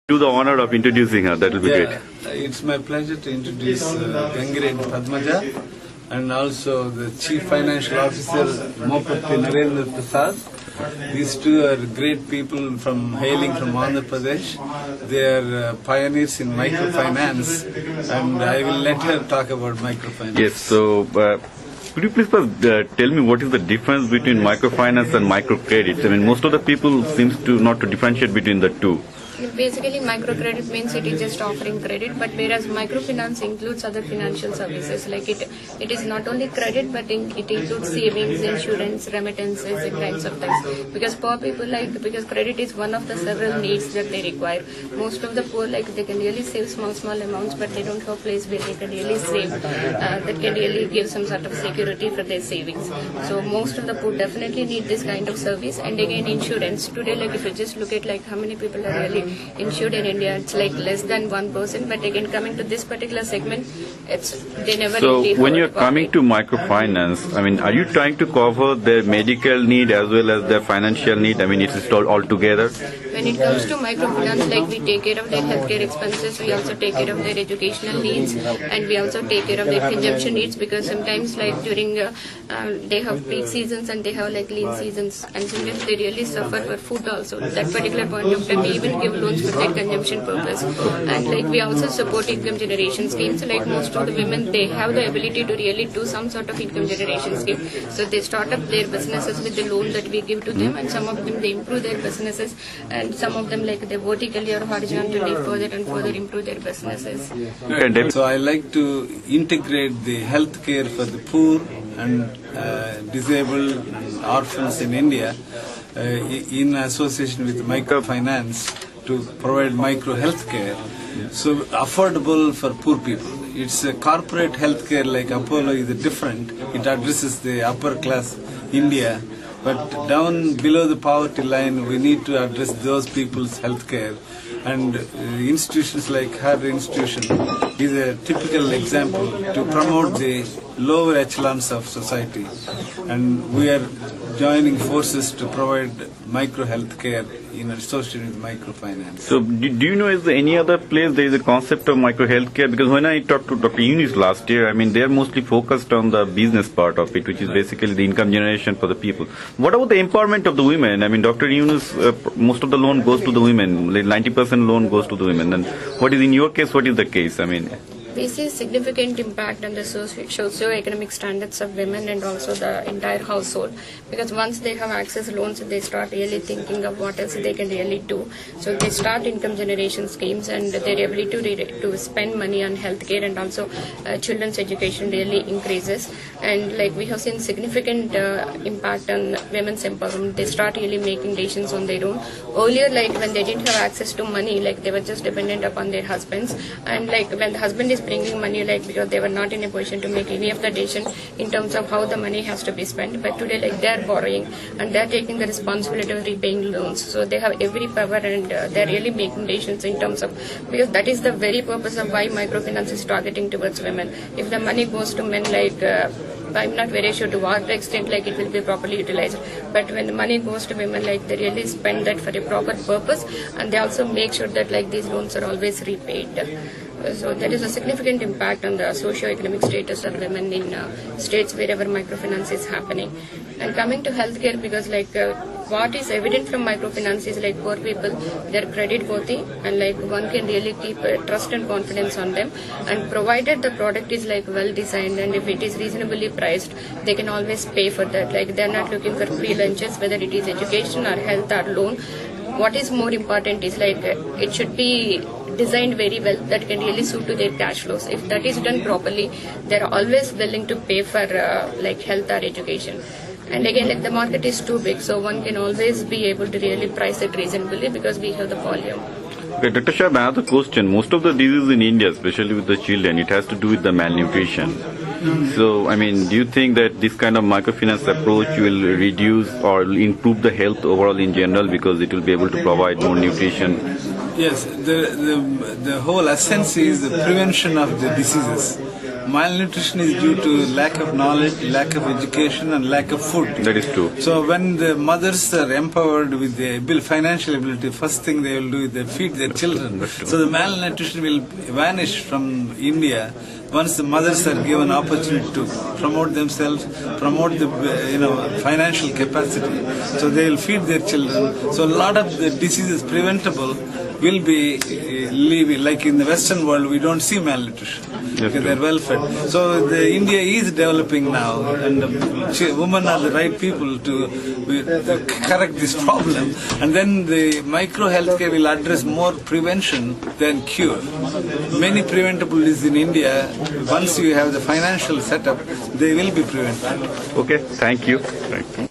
Do the honor of introducing her. That will be great. It's my pleasure to introduce Gangiredi Padmaja and also the Chief Financial Officer Mopatti Narendra Prasad. These two are great people hailing from Andhra Pradesh. They are pioneers in microfinance, and I will let her talk about microfinance. Yes. So, could you please tell me what is the difference between microfinance and microcredit? I mean, most of the people seems to not to differentiate between the two. Basically, microcredit means it is just offering credit, but whereas microfinance includes other financial services. Like it is not only credit, but it includes savings, insurance, remittances, and kinds of things. Because poor people because credit is one of the several needs that they require. Most of the poor they can really save small amounts, but they don't have a place where they can really save that can really give some sort of security for their savings. So most of the poor definitely need this kind of service. And again, insurance today, if you just look at how many people are really insured in India, it's less than 1%. But again, coming to this particular segment, they never. So when you're coming to microfinance, I mean, are you trying to cover their medical need as well as their financial need? I mean, it's all together. When it comes to microfinance, we take care of their healthcare expenses, we also take care of their educational needs, and we also take care of their consumption needs, because sometimes during they have peak seasons and they have lean seasons, and sometimes they really suffer for food also. At that particular point of time, we even give loans for their consumption purpose. And we also support income generation schemes. Most of the women, they have the ability to really do some sort of income generation scheme. So they start up their businesses with the loan that we give to them, and some of them they improve their businesses, and some of them they vertically or horizontally further and further improve their businesses. So I like to integrate the health care for the poor and disabled and orphans in India in association with microfinance to provide micro health care. So affordable for poor people. It's a corporate health care like Apollo is different. It addresses the upper class India. But down below the poverty line, we need to address those people's health care. And institutions like her institution is a typical example to promote the lower echelons of society. And we are joining forces to provide micro health care in association with microfinance. So do you know, is there any other place there is a concept of micro health care? Because when I talked to Dr. Yunus last year, I mean, they are mostly focused on the business part of it, which is basically the income generation for the people. What about the empowerment of the women? I mean, Dr. Yunus, most of the loan goes to the women, 90% loan goes to the women. And what is in your case, what is the case? I mean, we see significant impact on the socio-economic standards of women and also the entire household, because once they have access loans, they start really thinking of what else they can really do. So they start income generation schemes, and their ability to spend money on healthcare and also children's education really increases. And we have seen significant impact on women's empowerment. They start really making decisions on their own. Earlier, when they didn't have access to money, they were just dependent upon their husbands, and when the husband is bringing money, because they were not in a position to make any of the decision in terms of how the money has to be spent. But today, they are borrowing and they are taking the responsibility of repaying loans. So they have every power, and they are really making decisions in terms of, because that is the very purpose of why microfinance is targeting towards women. If the money goes to men, I'm not very sure to what extent it will be properly utilized. But when the money goes to women, they really spend that for a proper purpose, and they also make sure that these loans are always repaid. So there is a significant impact on the socio-economic status of women in states wherever microfinance is happening. And coming to healthcare, because what is evident from microfinance is poor people, they are credit worthy, and one can really keep trust and confidence on them. And provided the product is well designed, and if it is reasonably priced, they can always pay for that. They are not looking for free lunches, whether it is education or health or loan. What is more important is it should be designed very well that can really suit to their cash flows. If that is done properly, they are always willing to pay for health or education. And again, the market is too big, so one can always be able to really price it reasonably because we have the volume. Okay, Dr. Shah, another question. Most of the diseases in India, especially with the children, it has to do with the malnutrition. So, I mean, do you think that this kind of microfinance approach will reduce or improve the health overall in general, because it will be able to provide more nutrition? Yes, the whole essence is the prevention of the diseases. malnutrition is due to lack of knowledge, lack of education, and lack of food. That is true. So when the mothers are empowered with the financial ability, first thing they will do is they feed their children. So the malnutrition will vanish from India once the mothers are given opportunity to promote themselves, promote the financial capacity. So they will feed their children. So a lot of the diseases preventable will be leaving. Like in the Western world, we don't see malnutrition because they're well fed. So the India is developing now, and women are the right people to correct this problem. And then the micro healthcare will address more prevention than cure. Many preventable diseases in India, once you have the financial setup, they will be prevented. Okay, thank you.